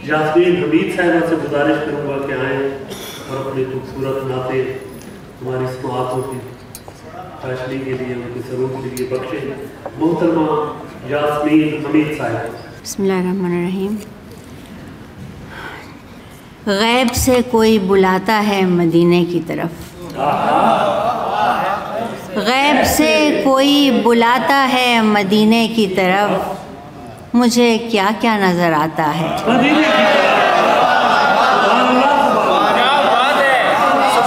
यास्मीन हमीद साहिबा से गुजारिश करूँगा कि आए और अपनी खूबसूरत नाते हमारी समाअतों की फैसले के लिए उनके सरूप के लिए बख्शें। मोहतरमा यास्मीन हमीद साहिबा। बिस्मिल्लाहिर्रहमानिर्रहीम। गैब से कोई बुलाता है मदीने की तरफ, गैब से कोई बुलाता है मदीने की तरफ, मुझे क्या क्या नज़र आता है।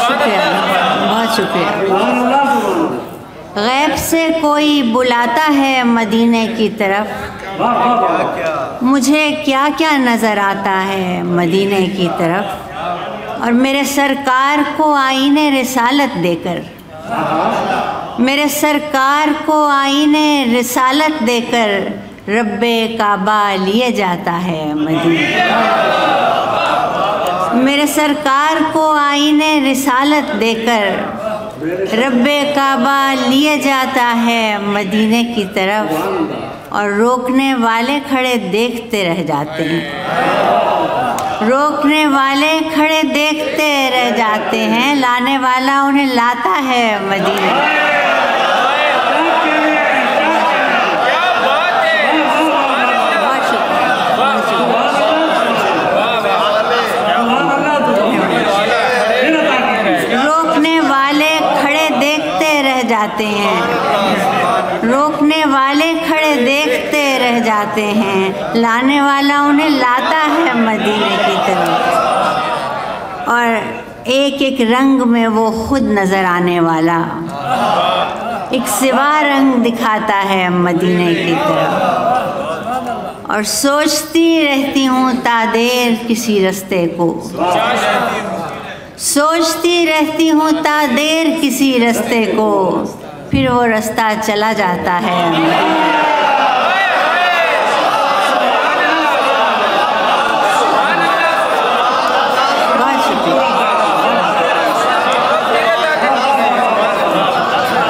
शुक्रिया, बहुत शुक्रिया। गैब से कोई बुलाता है मदीने की तरफ, मुझे क्या क्या नज़र आता है मदीने की तरफ। और मेरे सरकार को आईने रिसालत देकर, मेरे सरकार को आईने रिसालत देकर रब्बे काबा लिए जाता है मदीने। मेरे सरकार को आईने रिसालत देकर रब्बे काबा लिए जाता है मदीने की तरफ। और रोकने वाले खड़े देखते रह जाते हैं, रोकने वाले खड़े देखते रह जाते हैं, लाने वाला उन्हें लाता है मदीने। रोकने वाले खड़े देखते रह जाते हैं, रोकने वाले खड़े देखते रह जाते हैं, लाने वाला उन्हें लाता है मदीने की तरफ। और एक एक रंग में वो खुद नज़र आने वाला एक सिवा रंग दिखाता है मदीने की तरफ। और सोचती रहती हूँ तादेर किसी रास्ते को, सोचती रहती हूँ तादेर किसी रास्ते को, फिर वो रास्ता चला जाता है। बहुत शुक्रिया,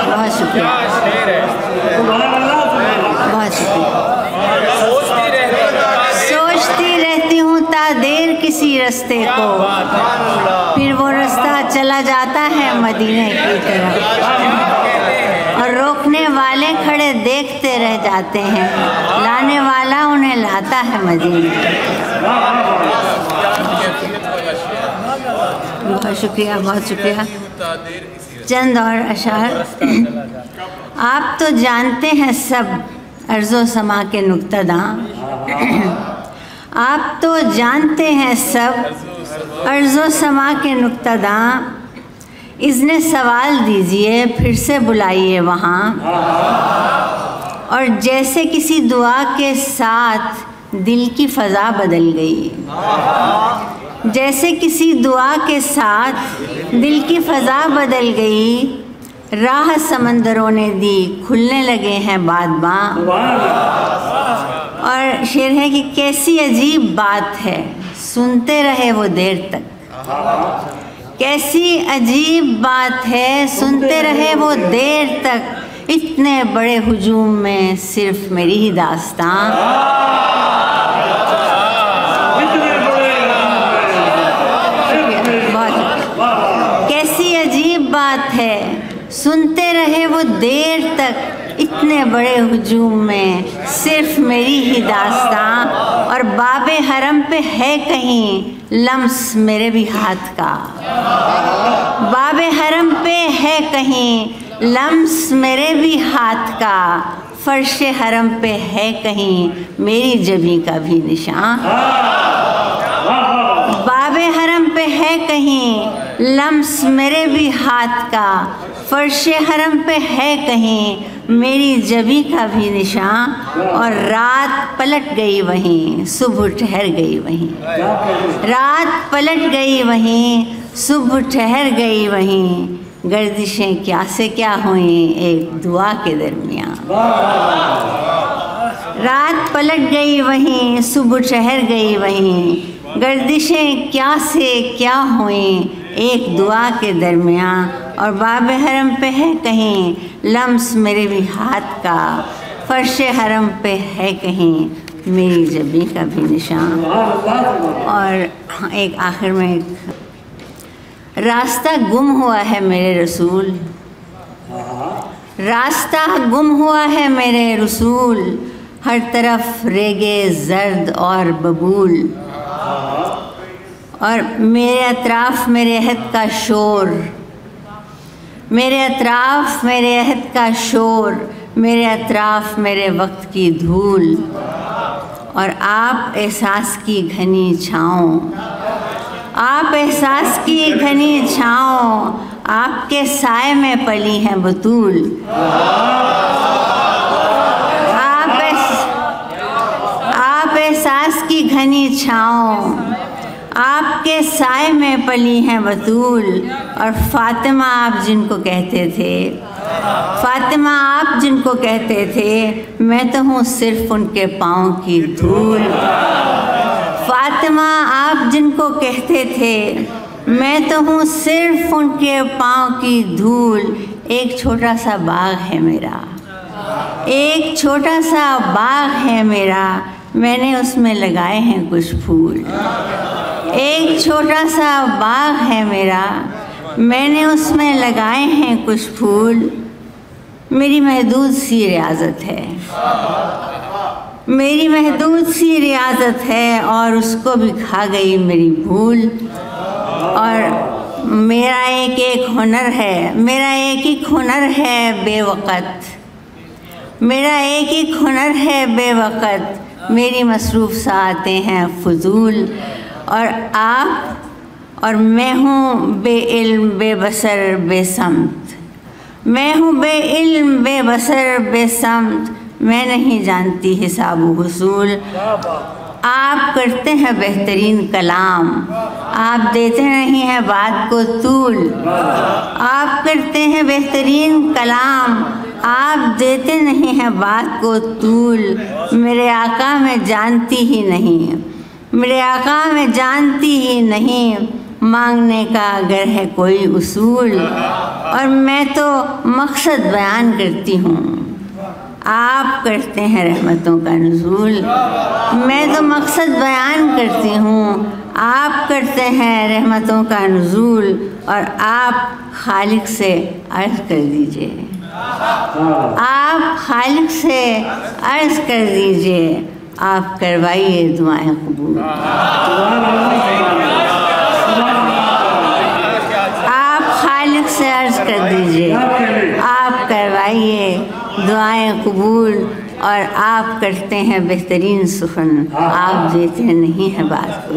बहुत शुक्रिया, बहुत शुक्रिया। सोचती रहती हूँ तादेर किसी रास्ते को, फिर वो रास्ता चला जाता है मदीने की तरफ। और रोकने वाले खड़े देखते रह जाते हैं, लाने वाला उन्हें लाता है मदीने। बहुत शुक्रिया, बहुत शुक्रिया। चंद और अशार। आप तो जानते हैं सब अर्ज़ो समा के नुक्तदा, आप तो जानते हैं सब अर्ज़ो समा के नुक्तदा। इज़्ने सवाल दीजिए, फिर से बुलाइए वहाँ। और जैसे किसी दुआ के साथ दिल की फ़ज़ा बदल गई, जैसे किसी दुआ के साथ दिल की फ़ज़ा बदल गई, राह समंदरों ने दी खुलने लगे हैं बादबां। और शेर है कि कैसी अजीब बात है, सुनते रहे वो देर तक, कैसी अजीब बात है, सुनते रहे वो देर तक, इतने बड़े हुजूम में सिर्फ मेरी ही दास्तां। कैसी अजीब बात है, सुनते रहे वो देर तक, इतने बड़े हुजूम में सिर्फ मेरी ही दास्तां। और बाबे हरम पे है कहीं लम्स मेरे भी हाथ का, बाबे हरम पे है कहीं लम्स मेरे भी हाथ का, फर्शे हरम पे है कहीं मेरी जबी का भी निशान। बाबे हरम पे है कहीं लम्स मेरे भी हाथ का, फर्शे हरम पे है कहीं मेरी जबी का भी निशान। और रात पलट गई वहीं, सुबह ठहर गई वहीं, रात पलट गई वहीं, सुबह ठहर गई वहीं, गर्दिशें क्या से क्या हुई एक दुआ के दरमियान। रात पलट गई वहीं, सुबह ठहर गई वहीं, गर्दिशें क्या से क्या हुई एक दुआ के दरमियान। और बाब हरम पे है कहीं लम्स मेरे भी हाथ का, फर्श हरम पे है कहीं मेरी जबी का भी निशान। और एक आखिर में एक रास्ता गुम हुआ है मेरे रसूल, रास्ता गुम हुआ है मेरे रसूल, हर तरफ रेगे जर्द और बबूल, और मेरे अतराफ़ मेरे अहद का शोर, मेरे अतराफ़ मेरे अहद का शोर, मेरे अतराफ़ मेरे वक्त की धूल, और आप एहसास की घनी छाँव, आप एहसास की घनी छाँव, आपके साए में पली हैं बतूल। आप एहसास की घनी छाँव, आपके साए में पली हैं बतूल। और फातिमा आप जिनको कहते थे, फातिमा आप जिनको कहते थे, मैं तो हूँ सिर्फ उनके पाँव की धूल। फातिमा आप जिनको कहते थे, मैं तो हूँ सिर्फ उनके पाँव की धूल। एक छोटा सा बाग है मेरा, एक छोटा सा बाग है मेरा, मैंने उसमें लगाए हैं कुछ फूल। एक छोटा सा बाग है मेरा, मैंने उसमें लगाए हैं कुछ फूल। मेरी महदूद सी रियाजत है, मेरी महदूद सी रियाजत है, और उसको भी खा गई मेरी भूल। और मेरा एक एक हुनर है, मेरा एक एक हुनर है बेवक़्त, मेरा एक एक हुनर है बेवक़्त, मेरी मसरूफ़ साते हैं फजूल। और आप और मैं हूँ बेइल्म बेबसर बेसमत, मैं हूँ बेइल्म बेबसर बेसमत, मैं नहीं जानती हिसाब हुसूल। आप करते हैं बेहतरीन कलाम, आप देते नहीं हैं बात को तूल। आप करते हैं बेहतरीन कलाम, आप देते नहीं हैं बात को तूल। मेरे आका मैं जानती ही नहीं, मेरे आका मैं जानती ही नहीं, मांगने का अगर है कोई उसूल। और मैं तो मकसद बयान करती हूँ, आप करते हैं रहमतों का नुज़ूल। मैं तो मकसद बयान करती हूँ, आप करते हैं रहमतों का नुज़ूल। और आप खालिक से अर्ज़ कर दीजिए, आप खालिक से अर्ज़ कर दीजिए, आप करवाइए दुआएं कबूल। आप खालिक से अर्ज़ कर दीजिए, आप करवाइए दुआएं कबूल। और आप करते हैं बेहतरीन सुखन, आप देते नहीं हैं बात को।